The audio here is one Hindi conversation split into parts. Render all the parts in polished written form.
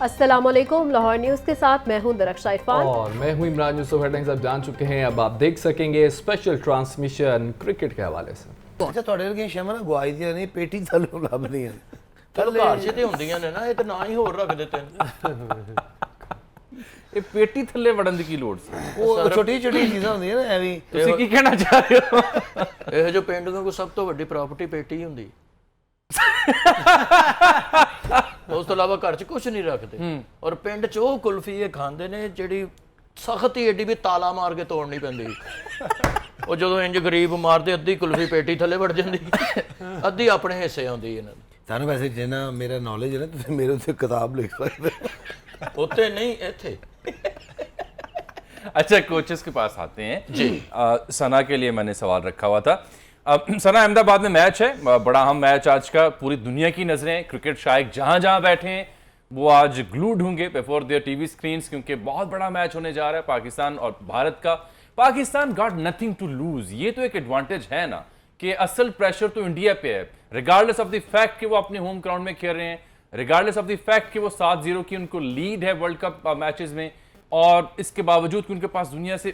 अस्सलामुअलैकुम, लाहौर न्यूज़ के साथ मैं हूं दरख्शा इरफान और मैं हूं इमरान यूसुफ। हेडलाइंस आप जान चुके हैं, अब आप देख सकेंगे स्पेशल ट्रांसमिशन क्रिकेट के हवाले से। अच्छा ਤੁਹਾਡੇ ਵਰਗੀਆਂ ਸ਼ਮਾ ਨਾ ਗਵਾਈ ਦੀਆਂ ਨਹੀਂ ਪੇਟੀ ਥੱਲੋਂ ਲੱਭਦੀਆਂ ਚਲੋ ਘਰ 'ਚ ਤੇ ਹੁੰਦੀਆਂ ਨੇ ਨਾ, ਇਹ ਤਾਂ ਨਾ ਹੀ ਹੋਰ ਰੱਖ ਦਿੱਤੇ ਇਹ ਪੇਟੀ ਥੱਲੇ ਵੜਨ ਦੀ ਕੀ ਲੋੜ ਸੀ? ਉਹ ਛੋਟੀ ਛੋਟੀ ਚੀਜ਼ਾਂ ਹੁੰਦੀਆਂ ਨਾ ਐਵੇਂ। ਤੁਸੀਂ ਕੀ ਕਹਿਣਾ ਚਾਹ ਰਹੇ ਹੋ? ਇਹੋ ਜਿਹੇ ਪਿੰਡ ਨੂੰ ਸਭ ਤੋਂ ਵੱਡੀ ਪ੍ਰਾਪਰਟੀ ਪੇਟੀ ਹੁੰਦੀ। ਉਸ ਤੋਂ ਇਲਾਵਾ ਘਰ 'ਚ ਕੁਝ ਨਹੀਂ ਰੱਖਦੇ। ਔਰ ਪਿੰਡ 'ਚ ਉਹ ਕੁਲਫੀ ਇਹ ਖਾਂਦੇ ਨੇ ਜਿਹੜੀ ਸਖਤ ਹੀ ਏਡੀ ਵੀ ਤਾਲਾ ਮਾਰ ਕੇ ਤੋੜਨੀ ਪੈਂਦੀ। ਉਹ ਜਦੋਂ ਇੰਜ ਗਰੀਬ ਮਾਰਦੇ ਅੱਧੀ ਕੁਲਫੀ ਪੇਟੀ ਥੱਲੇ ਵੜ ਜਾਂਦੀ, ਅੱਧੀ ਆਪਣੇ ਹਿੱਸੇ ਆਉਂਦੀ ਇਹਨਾਂ ਦੀ। ਤੁਹਾਨੂੰ ਵੈਸੇ ਜਿੰਨਾ ਮੇਰਾ ਨੌਲੇਜ ਹੈ ਨਾ, ਤੁਸੀਂ ਮੇਰੇ ਉੱਤੇ ਕਿਤਾਬ ਲਿਖ ਸਕਦੇ ਉੱਤੇ ਨਹੀਂ, ਇੱਥੇ। अच्छा, कोचेस के पास आते हैं जी। सना के लिए मैंने सवाल रखा हुआ था। सना, अहमदाबाद में मैच है, बड़ा अहम मैच आज का, पूरी दुनिया की नजरें क्रिकेट शायक जहां जहां बैठे हैं वो आज ग्लूड होंगे बिफोर देयर टीवी स्क्रीन्स, क्योंकि बहुत बड़ा मैच होने जा रहा है पाकिस्तान और भारत का। Pakistan got nothing to lose, ये तो एक एडवांटेज है ना कि असल प्रेशर तो इंडिया पे है, रिगार्डलेस ऑफ द फैक्ट कि वो अपने होम ग्राउंड में खेल रहे हैं, रिगार्डलेस ऑफ द फैक्ट कि वो 7-0 की उनको लीड है वर्ल्ड कप मैचेस में, और इसके बावजूद कि उनके पास दुनिया से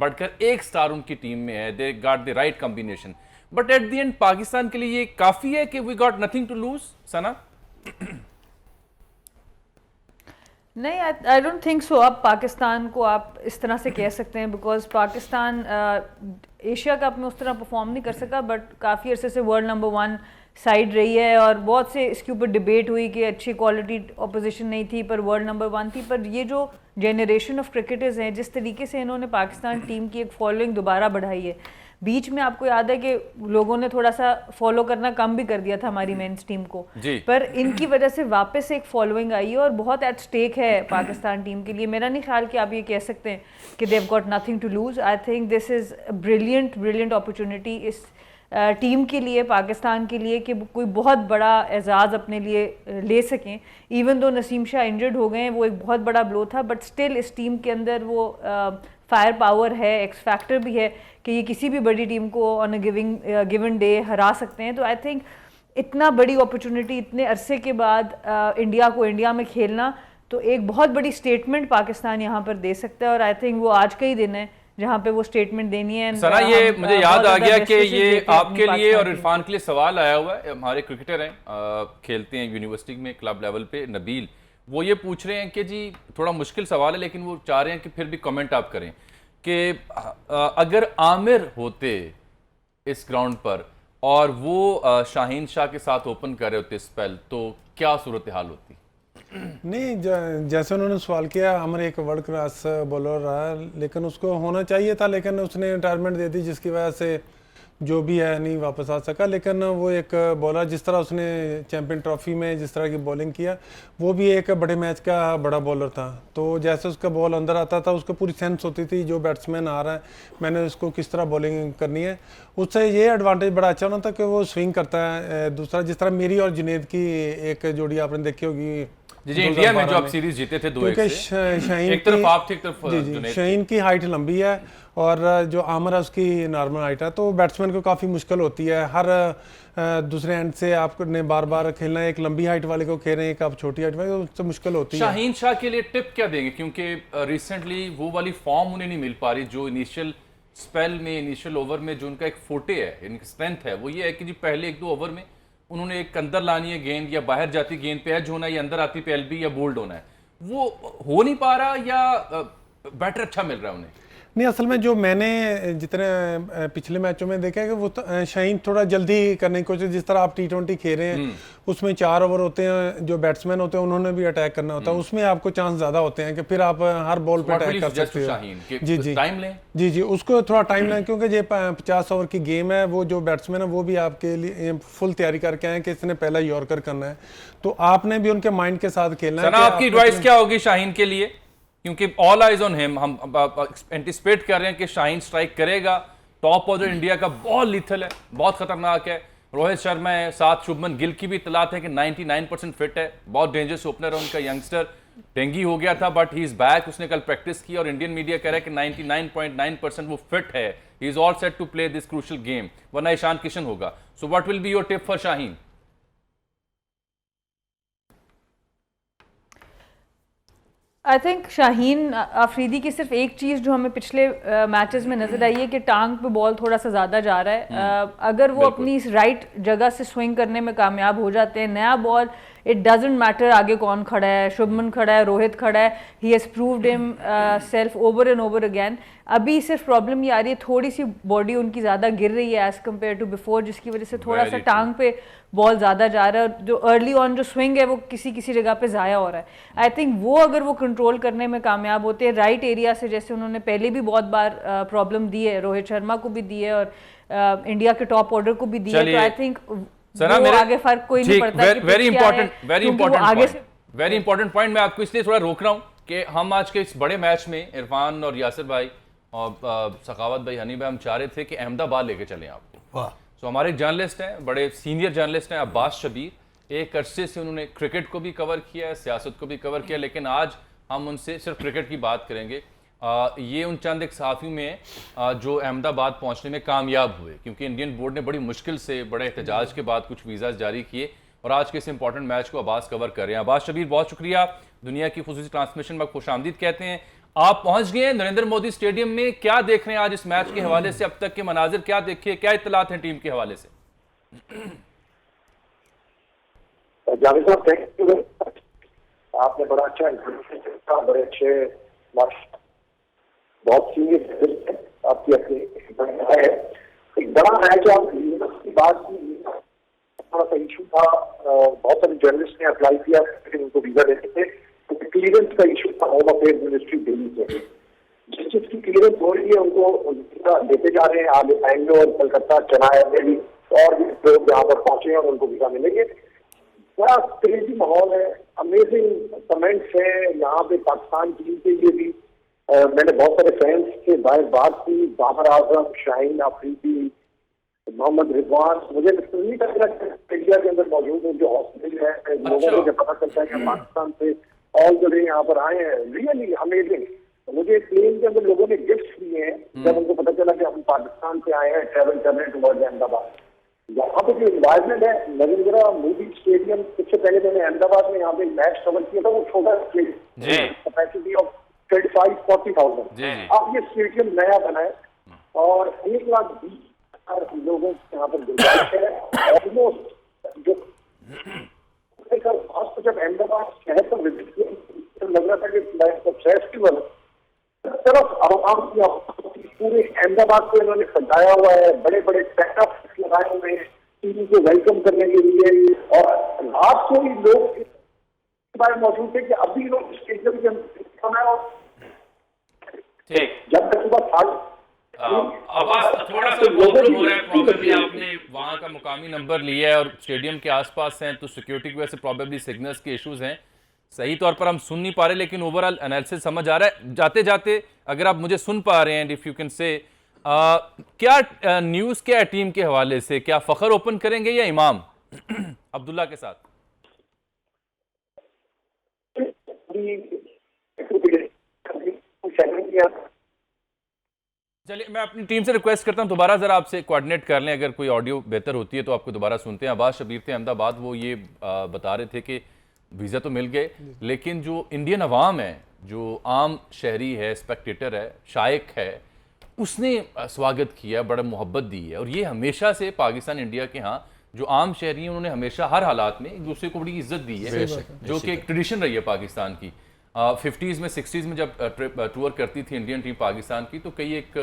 बढ़कर एक स्टार उनकी टीम में है। They got the right combination, but at the end Pakistan के लिए ये काफी है कि we got nothing to lose. Sana? नहीं, आई डोंट थिंक सो। अब पाकिस्तान को आप इस तरह से कह सकते हैं बिकॉज पाकिस्तान एशिया कप में उस तरह परफॉर्म नहीं कर सका, बट काफ़ी अरसे से वर्ल्ड नंबर 1 साइड रही है और बहुत से इसके ऊपर डिबेट हुई कि अच्छी क्वालिटी ऑपोजिशन नहीं थी पर वर्ल्ड नंबर 1 थी। पर ये जो जेनरेशन ऑफ क्रिकेटर्स हैं, जिस तरीके से इन्होंने पाकिस्तान टीम की एक फॉलोइंग दोबारा बढ़ाई है, बीच में आपको याद है कि लोगों ने थोड़ा सा फॉलो करना कम भी कर दिया था हमारी मेंस टीम को, पर इनकी वजह से वापस एक फॉलोइंग आई है और बहुत एट स्टेक है पाकिस्तान टीम के लिए। मेरा नहीं ख्याल कि आप ये कह सकते हैं कि they have got nothing to lose. I think this is brilliant opportunity इस टीम के लिए, पाकिस्तान के लिए, कि कोई बहुत बड़ा एजाज़ अपने लिए ले सकें। Even though Naseem Shah injured हो गए हैं, वो एक बहुत बड़ा ब्लो था, बट स्टिल इस टीम के अंदर वो फायर पावर है, एक्स फैक्टर भी है कि ये किसी भी बड़ी टीम को ऑन अ गिवन डे हरा सकते हैं। तो आई थिंक इतना बड़ी अपॉर्चुनिटी इतने अरसे के बाद इंडिया को इंडिया में खेलना, तो एक बहुत बड़ी स्टेटमेंट पाकिस्तान यहाँ पर दे सकता है और आई थिंक वो आज का ही दिन है जहाँ पे वो स्टेटमेंट देनी है। सना, ये मुझे याद आ गया कि ये आपके लिए और इरफान के लिए सवाल आया हुआ है। हमारे क्रिकेटर हैं, खेलते हैं यूनिवर्सिटी में क्लब लेवल पे, नबील, वो ये पूछ रहे हैं कि जी थोड़ा मुश्किल सवाल है लेकिन वो चाह रहे हैं कि फिर भी कमेंट आप करें कि अगर आमिर होते इस ग्राउंड पर और वो शाहीन शाह के साथ ओपन कर रहे होते स्पेल, तो क्या सूरत हाल होती? नहीं, जैसे उन्होंने सवाल किया, आमिर एक वर्ल्ड क्लास बॉलर रहा, लेकिन उसको होना चाहिए था, लेकिन उसने रिटायरमेंट दे दी जिसकी वजह से जो भी है नहीं वापस आ सका। लेकिन वो एक बॉलर, जिस तरह उसने चैंपियन ट्रॉफी में जिस तरह की बॉलिंग किया, वो भी एक बड़े मैच का बड़ा बॉलर था। तो जैसे उसका बॉल अंदर आता था उसको पूरी सेंस होती थी जो बैट्समैन आ रहा है मैंने उसको किस तरह बॉलिंग करनी है। उससे ये एडवांटेज बड़ा अच्छा होना था कि वो स्विंग करता है। दूसरा, जिस तरह मेरी और जुनैद की एक जोड़ी आपने देखी होगी जी, इंडिया में जो आप सीरीज जीते थे 2-1 से, शाहीन एक तरफ आप थे, एक तरफ जी, शाहीन की हाइट लंबी है और जो आमिर है उसकी नॉर्मल हाइट है, तो बैट्समैन को काफ़ी मुश्किल होती है। हर दूसरे एंड से आपने बार बार खेलना है, एक लंबी हाइट वाले को खेल रहे हैं, एक आप छोटी हाइट वाले, तो उससे मुश्किल होती है। शाहीन शाह के लिए टिप क्या देंगे, क्योंकि रिसेंटली वो वाली फॉर्म उन्हें नहीं मिल पा रही जो इनिशियल स्पेल में, इनिशियल ओवर में जो उनका एक फोटे है, इनकी स्ट्रेंथ है, वो ये है कि जी पहले 1-2 ओवर में उन्होंने एक अंदर लानी है गेंद, या बाहर जाती गेंद पे एज होना है, या अंदर आती पे एलबी या बोल्ड होना है, वो हो नहीं पा रहा या बैटर अच्छा मिल रहा है उन्हें? नहीं, असल में जो मैंने जितने पिछले मैचों में देखा है कि वो शाहीन थोड़ा जल्दी करने की कोशिश, जिस तरह आप T20 खेल रहे हैं उसमें 4 ओवर होते हैं, जो बैट्समैन होते हैं उन्होंने भी अटैक करना होता है, उसमें आपको चांस ज़्यादा होते हैं कि फिर आप हर बॉल पे अटैक कर सकते हो। जी जी टाइम लें, जी, उसको थोड़ा टाइम लें, क्योंकि ये 50 ओवर की गेम है। वो जो बैट्समैन है वो भी आपके लिए फुल तैयारी करके आए कि इसने पहला यॉर्कर करना है, तो आपने भी उनके माइंड के साथ खेलना है। आपकी एडवाइस क्या होगी शाहीन के लिए, क्योंकि ऑल आइज ऑन हिम, हम एंटिसिपेट कर रहे हैं कि शाहीन स्ट्राइक करेगा। टॉप ऑर्डर इंडिया का बहुत लीथल है, बहुत खतरनाक है। रोहित शर्मा है, साथ शुभमन गिल की भी इतलात है कि 99% फिट है, बहुत डेंजरस ओपनर है उनका यंगस्टर। डेंगी हो गया था बट ही इज बैक, उसने कल प्रैक्टिस की और इंडियन मीडिया कह रहा है कि 99.9% वो फिट है, he is all set to play this crucial game, वरना ईशान किशन होगा। So what will be your tip for Shaheen? I think Shaheen Afridi की सिर्फ एक चीज़ जो हमें पिछले मैचेस में नजर आई है कि टांग पे बॉल थोड़ा सा ज़्यादा जा रहा है। अगर वो अपनी राइट जगह से स्विंग करने में कामयाब हो जाते हैं, नया बॉल इट डजेंट मैटर आगे कौन खड़ा है, शुभमन खड़ा है, रोहित खड़ा है, he has proved him self over and over again. अभी सिर्फ प्रॉब्लम ये आ रही है थोड़ी सी बॉडी उनकी ज़्यादा गिर रही है एज़ कम्पेयर टू बिफोर, जिसकी वजह से थोड़ा सा टांग पे बॉल ज़्यादा जा रहा है और जो अर्ली ऑन जो स्विंग है वो किसी किसी जगह पे ज़ाया हो रहा है। आई थिंक वो अगर वो कंट्रोल करने में कामयाब होते हैं राइट एरिया से, जैसे उन्होंने पहले भी बहुत बार प्रॉब्लम दी है, रोहित शर्मा को भी दी है और इंडिया के टॉप ऑर्डर को भी दी है, तो आई थिंक सना वो मेरे आगे फर्क कोई नहीं पड़ता कि वेरी पिच क्या है, इंपॉर्टेंट वेरी क्योंकि वो इंपॉर्टेंट आगे से वेरी इंपॉर्टेंट पॉइंट मैं आपको इसलिए थोड़ा रोक रहा हूँ कि हम आज के इस बड़े मैच में इरफान और यासिर भाई और सखावत भाई, हनी भाई, हम चाह रहे थे कि अहमदाबाद लेके चलें आपको। वाह, सो हमारे जर्नलिस्ट हैं, बड़े सीनियर जर्नलिस्ट हैं अब्बास शबीर, एक अरसे से उन्होंने क्रिकेट को भी कवर किया है, सियासत को भी कवर किया, लेकिन आज हम उनसे सिर्फ क्रिकेट की बात करेंगे। ये उन चंद एक साथियों में है जो अहमदाबाद पहुंचने में कामयाब हुए, क्योंकि इंडियन बोर्ड ने बड़ी मुश्किल से बड़े एहतजाज के बाद कुछ वीज़ा जारी किए और आज के इस इंपॉर्टेंट मैच को अब्बास कवर कर रहे हैं। अब्बास शबीर बहुत शुक्रिया, दुनिया की खुसूसी ट्रांसमिशन में खुशामदीद कहते हैं। आप पहुंच गए नरेंद्र मोदी स्टेडियम में, क्या देख रहे हैं आज इस मैच के हवाले से, अब तक के मनाजिर क्या देखे, क्या इत्तलात हैं टीम के हवाले से? जावेद साहब, थैंक यू, आपने बड़ा अच्छा इंटरव्यू किया, बड़े अच्छे बहुत सीनियर आपकी अपनी है। एक बड़ा मैच आप की बात की, थोड़ा सा इशू था, बहुत सारे जर्नलिस्ट ने अप्लाई किया लेकिन उनको वीजा देते थे, तो क्लियरेंस का इशू था होम अफेयर मिनिस्ट्री दिल्ली से। जिस चीज की क्लियरेंस हो रही है उनको देते जा रहे हैं, आगे बैंगलोर, कलकत्ता, चेन्नई में भी और भी लोग यहाँ पर पहुंचे और उनको वीजा मिलेंगे। बड़ा क्रेजी माहौल है, अमेजिंग कमेंट्स है यहाँ पे पाकिस्तान टीम के लिए भी। मैंने बहुत सारे फैंस से बात की, बाबर आजम, शाहीन अफरीदी, मोहम्मद रिजवान, मुझे नहीं लग रहा इंडिया के अंदर मौजूद है जो हॉस्पिटल है, लोगों को जब पता चलता है कि पाकिस्तान से ऑल द वे यहाँ पर आए हैं, रियली अमेजिंग। मुझे प्लेन के अंदर लोगों ने गिफ्ट दिए हैं जब उनको पता चला कि हम पाकिस्तान से आए हैं, ट्रेवल कर रहे हैं टुवर्ड्स अहमदाबाद। यहाँ पे जो इन्वायरमेंट है नरेंद्र मोदी स्टेडियम, इससे पहले मैंने अहमदाबाद में यहाँ पे मैच कवर किया था, वो छोटा स्टेडियम, कैपेसिटी ऑफ 35-40,000। अब ये स्टेडियम नया बना है और 1,20,000 लोगों की यहाँ पर गुंजाइश है। ऑलमोस्ट जो जब अहमदाबाद शहर पर विजिट किया तो लग रहा था कि फेस्टिवल तरफ आवाम की पूरे अहमदाबाद को इन्होंने सजाया हुआ है, बड़े बड़े सेटअप लगाए हुए हैं टीम को वेलकम करने के लिए। और रात को ही लोग मौजूद थे कि अभी लोग स्टेडियम के अंदर जब तक सुबह थोड़ा सा प्रॉब्लम हो रहा है, प्रॉब्लम आपने वहाँ का मुकामी नंबर लिया है और स्टेडियम के आसपास हैं तो सिक्योरिटी की वजह से प्रॉबेबली सिग्नल्स के इश्यूज हैं, सही तौर पर हम सुन नहीं पा रहे, लेकिन ओवरऑल एनालिसिस समझ आ रहा है। जाते जाते अगर आप मुझे सुन पा रहे हैं, इफ यू कैन से, क्या न्यूज़ क्या है टीम के हवाले से, क्या फखर ओपन करेंगे या इमाम अब्दुल्ला के साथ? चलिए, मैं अपनी टीम से रिक्वेस्ट करता हूं दोबारा ज़रा आपसे कोऑर्डिनेट कर लें, अगर कोई ऑडियो बेहतर होती है तो आपको दोबारा सुनते हैं। अब्बास शबीर थे अहमदाबाद, वो ये बता रहे थे कि वीज़ा तो मिल गए, लेकिन जो इंडियन अवाम है, जो आम शहरी है, स्पेक्टेटर है, शायक है, उसने स्वागत किया, बड़ा मोहब्बत दी है। और ये हमेशा से पाकिस्तान इंडिया के यहाँ जो आम शहरी हैं उन्होंने हमेशा हर हालात में एक दूसरे को बड़ी इज्जत दी है, जो कि एक ट्रेडिशन रही है पाकिस्तान की। 50s में 60s में जब टूर करती थी इंडियन टीम पाकिस्तान की, तो कई एक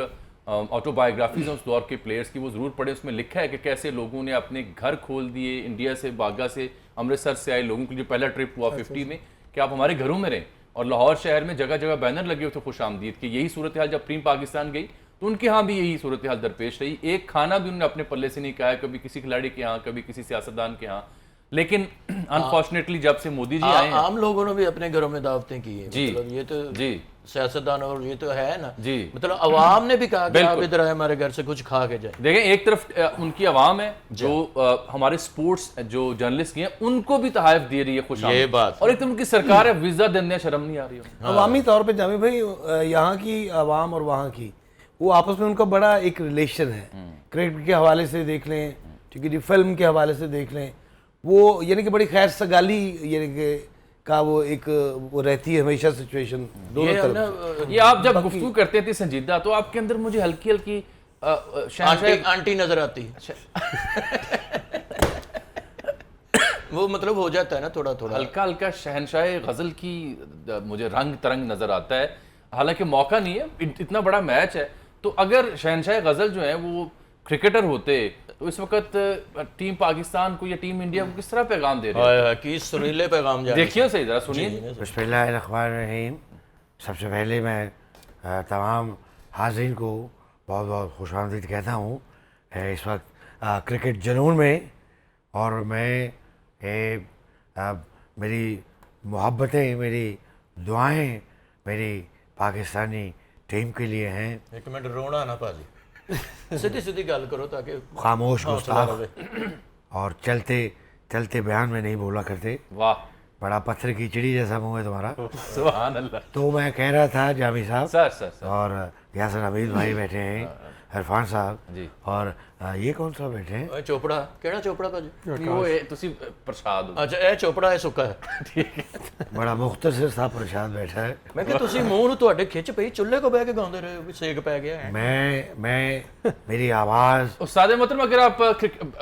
ऑटोबायोग्राफीज हैं उस दौर के प्लेयर्स की, वो ज़रूर पढ़े। उसमें लिखा है कि कैसे लोगों ने अपने घर खोल दिए, इंडिया से, बागा से, अमृतसर से आए लोगों के लिए पहला ट्रिप हुआ 50 में कि आप हमारे घरों में रहें। और लाहौर शहर में जगह जगह बैनर लगे हुए थे खुश आमदीद के। यही सूरत हाल जब टीम पाकिस्तान गई तो उनके यहाँ भी यही सूरत हाल दरपेश रही। एक खाना भी उन्होंने अपने पल्ले से नहीं खाया, कभी किसी खिलाड़ी के यहाँ, कभी किसी सियासतदान के यहाँ। लेकिन अनफॉर्चुनेटली जब से मोदी जी आए हैं, आम लोगों ने भी अपने घरों में दावतें की है। जी, मतलब ये तो जी सियासतदान और ये तो है ना जी, मतलब अवाम ने भी कहा कि आप इधर आए हमारे घर से कुछ खा के जाए। देखें, एक तरफ उनकी अवाम है जो हमारे स्पोर्ट्स जो जर्नलिस्ट हैं उनको भी तहाइफ दे रही है, खुश ये बात, और एक तरफ उनकी सरकार है, वीजा देने शर्म नहीं आ रही है। अवामी तौर पे जावेद भाई, यहाँ की अवाम और वहाँ की वो आपस में उनका बड़ा एक रिलेशन है। क्रिकेट के हवाले से देख लें, ठीक है जी, फिल्म के हवाले से देख लें, वो यानी कि बड़ी खैर सगाली यानी कि का वो एक वो रहती है हमेशा सिचुएशन दोनों ये तरफ ना ये आप जब गुफ्तगू करते थे संजीदा, तो आपके अंदर मुझे हल्की हल्की आंटी नजर आती है। वो मतलब हो जाता है ना थोड़ा थोड़ा। हल्का हल्का शहनशाह गजल की मुझे रंग तरंग नजर आता है। हालांकि मौका नहीं है, इतना बड़ा मैच है, तो अगर शहनशाह गजल जो है वो क्रिकेटर होते तो इस वक्त टीम पाकिस्तान को या टीम इंडिया को किस तरह पैगाम दे रहे हाय हाय की सुरीले पैगाम जा रहे हैं। देखिए सही जरा सुनिए। बिस्मिल्लाहिर्रहमानिर्रहीम। सबसे पहले मैं तमाम हाज़रीन को बहुत बहुत खुशामदीद कहता हूँ इस वक्त क्रिकेट जुनून में। और मैं मेरी मोहब्बतें, मेरी दुआएं मेरी पाकिस्तानी टीम के लिए हैं। एक मिनट रोना ना भाजी, सीधी सीधी गल करो ताकि खामोश हौसला गुस्ताख रहे। और चलते चलते बयान में नहीं बोला करते। वाह, बड़ा पत्थर की चिड़ी जैसा मुंह है तुम्हारा। सुभान अल्लाह। तो मैं कह रहा था जामी साहब सर और यासर हमीद भाई बैठे हैं, इरफान साहब जी। और ये कौन सा बैठे हैं? ओए चोपड़ा, केड़ा चोपड़ा भाजी? वो तुसी प्रसाद हो। अच्छा ਇਹ ਚੋਪੜਾ ਇਹ ਸੁੱਕਾ ਹੈ। ठीक है। बड़ा मुख्तसर सा प्रसाद बैठा है। ਮੈਂ ਕਿ ਤੁਸੀਂ ਮੂੰਹ ਨੂੰ ਤੁਹਾਡੇ ਖਿੱਚ ਪਈ, ਚੁੱਲ੍ਹੇ ਕੋ ਬਹਿ ਕੇ ਗਾਉਂਦੇ ਰਹੇ ਵੀ ਸੇਕ ਪੈ ਗਿਆ ਹੈ। मैं मेरी आवाज़ उस्ताद मोहतरम, अगर आप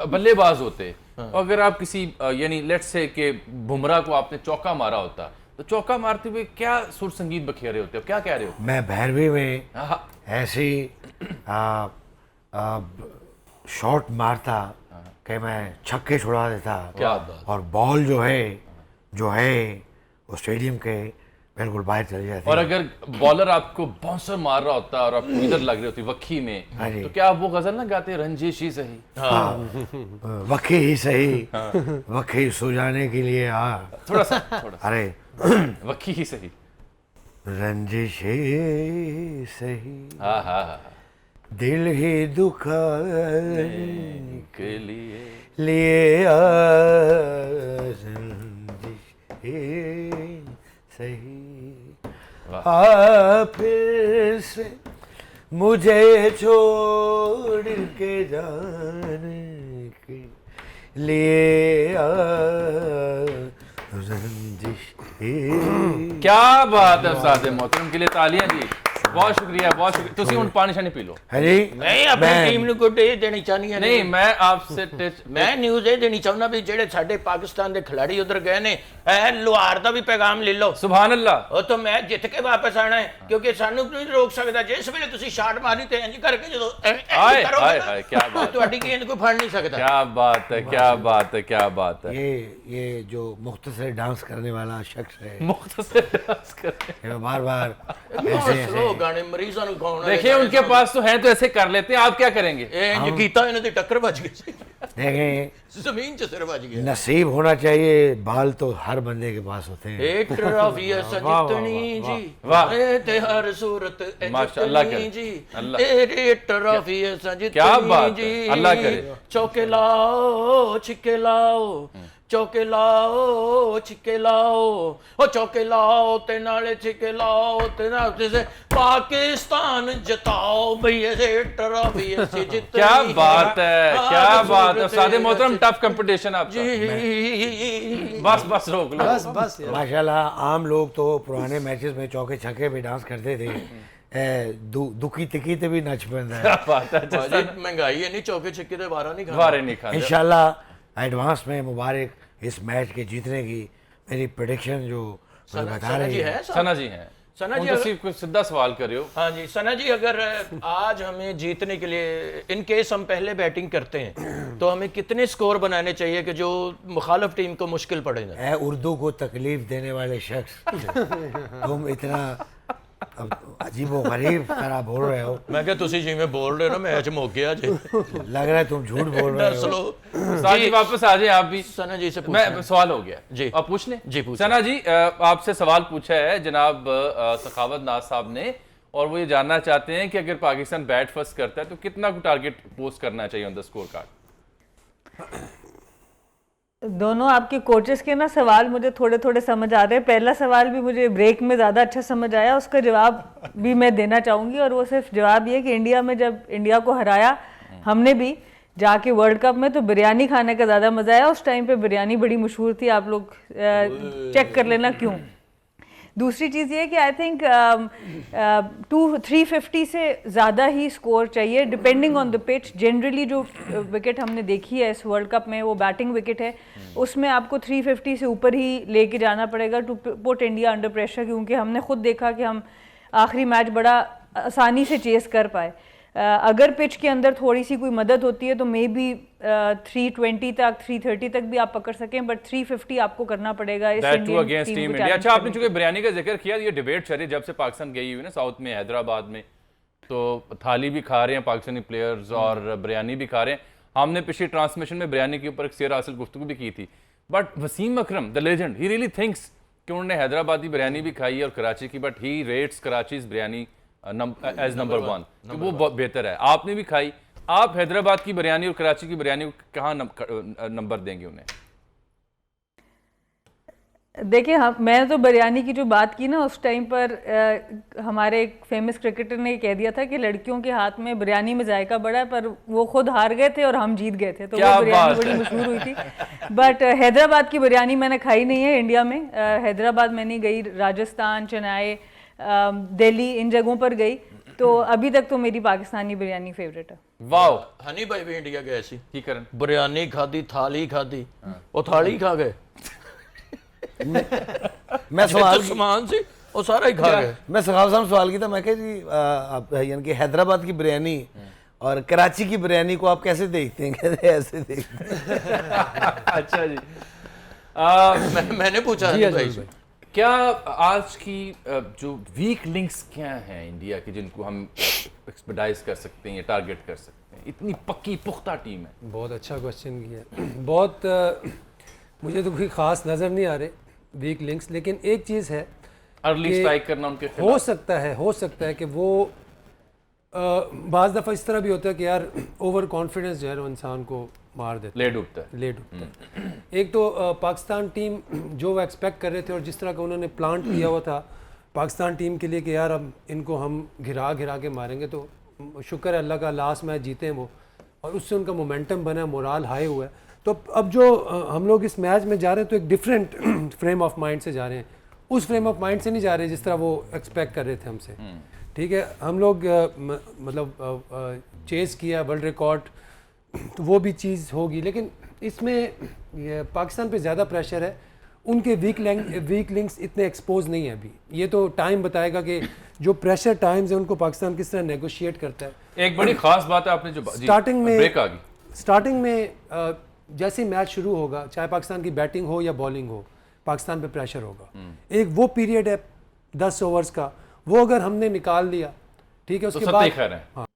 बल्लेबाज होते और अगर आप किसी यानी लेट्स से कि बुमराह को आपने चौका मारा होता, तो चौका मारते हुए क्या सुर संगीत बखेरे होते हो, क्या कह रहे हो? मैं भैरवी में हाँ, ऐसी शॉट मारता कि मैं छक्के छुड़ा देता। क्या बात। और बॉल जो है वो स्टेडियम के बिल्कुल बाहर चली जाती और है। अगर बॉलर आपको बाउंसर मार रहा होता और आपको इधर लग रही होती वक्की में, हाँ जी। तो क्या आप वो गजल ना गाते, रंजिश ही सही? वक्की ही सही, वक्की सुझाने के लिए थोड़ा सा अरे वक्की ही सही। रंजिश ही सही, हाँ हाँ हाँ, दिल ही दुखाने के लिए लिए रंजिश ही सही, फिर से मुझे छोड़ के जाने के लिए रंजिश ही। क्या बात है उस्ताद मोहतरम, के लिए तालियां जी। बहुत शुक्रिया, बहुत शुक्रिया। तुसी हुन पानी शानी पी लो। है जी। ਨਹੀਂ ਆਪਣੀ ਟੀਮ ਨੂੰ ਕੋਈ ਇਹ ਦੇਣੀ ਚਾਹਨੀ ਹੈ। नहीं, मैं आपसे ਮੈਂ ਨਿਊਜ਼ ਇਹ ਦੇਣੀ ਚਾਹੁੰਦਾ ਵੀ ਜਿਹੜੇ ਸਾਡੇ ਪਾਕਿਸਤਾਨ ਦੇ ਖਿਡਾਰੀ ਉਧਰ ਗਏ ਨੇ, ਇਹ ਲੋਹਾਰ ਦਾ ਵੀ ਪੈਗਾਮ ਲੈ ਲਓ। सुभान अल्लाह। ਉਹ ਤਾਂ ਮੈਚ ਜਿੱਤ ਕੇ ਵਾਪਸ ਆਣਾ ਹੈ, ਕਿਉਂਕਿ ਸਾਨੂੰ ਕੋਈ ਨਹੀਂ ਰੋਕ ਸਕਦਾ। ਜਿਸ ਵੇਲੇ ਤੁਸੀਂ ਸ਼ਾਟ ਮਾਰੀ ਤੇ ਇੰਜ ਕਰਕੇ ਜਦੋਂ ਹਾਏ ਹਾਏ ਹਾਏ, क्या बात, ਤੁਹਾਡੀ ਗੇਂਦ ਕੋਈ ਫੜ ਨਹੀਂ ਸਕਦਾ। क्या बात है, क्या बात है, क्या बात है। ये जो मुख्तसर डांस करने वाला शख्स है, मुख्तसर डांस करते हैं। ये बार बार स्लो गाने मरीਜ਼ਾਂ ਨੂੰ ਗਾਉਣਾ। देखिए उनके पास तो है, तो ऐसे कर लेते हैं, आप क्या करेंगे? ਇਹ ਇੰਜ ਕੀਤਾ, ਇਹਨਾਂ ਦੀ ਟੱਕਰ ਵੱਜ ਗਈ ਸੀ, देखें ਜ਼ਮੀਨ 'ਚ ਸਿਰ ਵੱਜ ਗਿਆ। नसीब होना चाहिए, बाल तो हर बंदे के पास होते हैं। एक ट्रॉफी है सजितनी जी, वाह। ए ते हर सूरत ए माशाअल्लाह जितनी करे, जी, अल्लाह। ए ट्रॉफी है सजितनी क्या बात है, जी, अल्लाह करे। चौके लाओ छिक्के लाओ, चौके लाओ छिक्के लाओ, ओ चौके लाओ ते नाले छिक्के लाओ ते नाले से पाकिस्तान जिताओ भैया से ट्रॉफी है जितनी। क्या बात है, क्या हर बात है। सूरत उस्ताद ए मोहतरम, टफ कंपटीशन आपका। जी। बस रोक लो। माशाल्लाह आम लोग तो पुराने मैचेस में चौके छक्के पे डांस करते थे, दुखी तिकी ते भी नच पैंदा है। क्या बात है। भाजी महंगाई है नहीं, चौके छिक्के ते वारा नहीं खाना। वारे नहीं खाते। इंशाल्लाह एडवांस में मुबारक इस मैच के जीतने की मेरी प्रेडिक्शन जो मुझे बता सना रही जी है। है सना जी हैं। सना जी उनसे कुछ सीधा सवाल कर रहे हो। हाँ जी सना जी, अगर आज हमें जीतने के लिए इन केस हम पहले बैटिंग करते हैं तो हमें कितने स्कोर बनाने चाहिए कि जो मुखालिफ टीम को मुश्किल पड़े ना? है उर्दू को तकलीफ देने वाले शख्स, तुम इतना अजीबो गरीब तरह बोल रहे हो। मैं क्या तुसी जी में बोल रहे हो ना, मैच मुक गया जी। लग रहा है तुम झूठ बोल रहे दस हो। लो उस्ताद जी वापस आ जाए आप भी। सना जी से मैं पूछना। सवाल हो गया जी। आप पूछ लें। जी, पूछें। सना जी, आपसे सवाल पूछा है जनाब सखावत नाज साहब ने, और वो ये जानना चाहते हैं कि अगर पाकिस्तान बैट फर्स्ट करता है तो कितना को टारगेट पोस्ट करना चाहिए ऑन द स्कोर कार्ड? दोनों आपके कोचेस के ना सवाल मुझे थोड़े थोड़े समझ आ रहे हैं। पहला सवाल भी मुझे ब्रेक में ज़्यादा अच्छा समझ आया, उसका जवाब भी मैं देना चाहूँगी, और वो सिर्फ जवाब ये कि इंडिया में जब इंडिया को हराया हमने भी, जाके वर्ल्ड कप में तो बिरयानी खाने का ज़्यादा मज़ा आया। उस टाइम पे बिरयानी बड़ी मशहूर थी, आप लोग चेक कर लेना क्यों। दूसरी चीज़ ये है कि आई थिंक 350 से ज़्यादा ही स्कोर चाहिए depending on the pitch. Generally जो विकेट हमने देखी है इस वर्ल्ड कप में वो बैटिंग विकेट है, उसमें आपको 350 से ऊपर ही लेके जाना पड़ेगा to put India under pressure, क्योंकि हमने खुद देखा कि हम आखिरी मैच बड़ा आसानी से चेस कर पाए। अगर पिच के अंदर थोड़ी सी कोई मदद होती है तो मे बी 320 तक 330 तक भी आप पकड़ सकें, बट 350 आपको करना पड़ेगा इस इंडियन अगेंस्ट टीम इंडिया। अच्छा, आपने चूंकि बिरयानी का जिक्र किया, ये डिबेट चल रही है जब से पाकिस्तान गई हुई ना साउथ में, हैदराबाद में, तो थाली भी खा रहे हैं पाकिस्तानी प्लेयर्स और बिरयानी भी खा रहे हैं। हमने पिछली ट्रांसमिशन में बिरयानी के ऊपर एक शेर हासिल गुफ्तगू भी की थी, but Wasim Akram the legend he really thinks कि उन्होंने हैदराबादी बिरयानी भी खाई है और कराची की, but he rates Karachi's biryani as number 1 कि वो बेहतर है। आपने भी खाई, आप हैदराबाद की बिरयानी और कराची की बिरयानी को कहाँ नंबर देंगे उन्हें? देखिए, हाँ, मैंने तो बिरयानी की जो बात की ना उस टाइम पर हमारे एक फेमस क्रिकेटर ने कह दिया था कि लड़कियों के हाथ में बिरयानी में जायका बड़ा है, पर वो खुद हार गए थे और हम जीत गए थे, तो वो बिरयानी बड़ी मशहूर हुई थी। बट हैदराबाद की बिरयानी मैंने खाई नहीं है इंडिया में। हैदराबाद मैं नहीं गई, राजस्थान, चेन्नई, दिल्ली, इन जगहों पर गई, तो अभी तक तो मेरी पाकिस्तानी बिरयानी फेवरेट है। वाओ, हनी भाई भी इंडिया गए सी की करन बिरयानी खादी, थाली खादी, वो थाली खा गए, मैं सवाल सामान से वो सारा ही खा गए। मैं सखावत साहब सवाल की था, मैं कहा जी आप यानी कि हैदराबाद की बिरयानी और कराची की बिरयानी को आप कैसे देखते हैं? कहते ऐसे देखते हैं। अच्छा जी, मैंने पूछा हनी भाई से, क्या आज की जो वीक लिंक्स क्या हैं इंडिया की जिनको हम एक्सपर्टाइज कर सकते हैं या टारगेट कर सकते हैं? इतनी पक्की पुख्ता टीम है। बहुत अच्छा क्वेश्चन किया। बहुत मुझे तो कोई ख़ास नज़र नहीं आ रहे वीक लिंक्स, लेकिन एक चीज़ है, अर्ली स्ट्राइक करना उनके खिलाफ। हो सकता है कि वो बाज़ दफ़ा इस तरह भी होता है कि यार ओवर कॉन्फिडेंस जो है वो इंसान को मार देता है, ले डूबता है। एक तो पाकिस्तान टीम जो वो एक्सपेक्ट कर रहे थे और जिस तरह का उन्होंने प्लांट किया हुआ था पाकिस्तान टीम के लिए कि यार अब इनको हम घिरा के मारेंगे, तो शुक्र है अल्लाह का लास्ट मैच जीते हैं वो, और उससे उनका मोमेंटम बना है, मोराल हाई हुआ है। तो अब जो हम लोग इस मैच में जा रहे हैं तो एक डिफरेंट फ्रेम ऑफ माइंड से जा रहे हैं, उस फ्रेम ऑफ माइंड से नहीं जा रहे जिस तरह वो एक्सपेक्ट कर रहे थे हमसे। ठीक है, हम लोग मतलब चेस किया वर्ल्ड रिकॉर्ड, तो वो भी चीज़ होगी, लेकिन इसमें ये पाकिस्तान पे ज़्यादा प्रेशर है, उनके वीक लिंक्स इतने एक्सपोज नहीं है अभी। ये तो टाइम बताएगा कि जो प्रेशर टाइम्स है उनको पाकिस्तान किस तरह नेगोशिएट करता है। एक बड़ी खास बात है आपने जो स्टार्टिंग में जैसे ही मैच शुरू होगा, चाहे पाकिस्तान की बैटिंग हो या बॉलिंग हो, पाकिस्तान पे प्रेशर होगा। एक वो पीरियड है 10 ओवर्स का, वो अगर हमने निकाल लिया, ठीक है, उसके बाद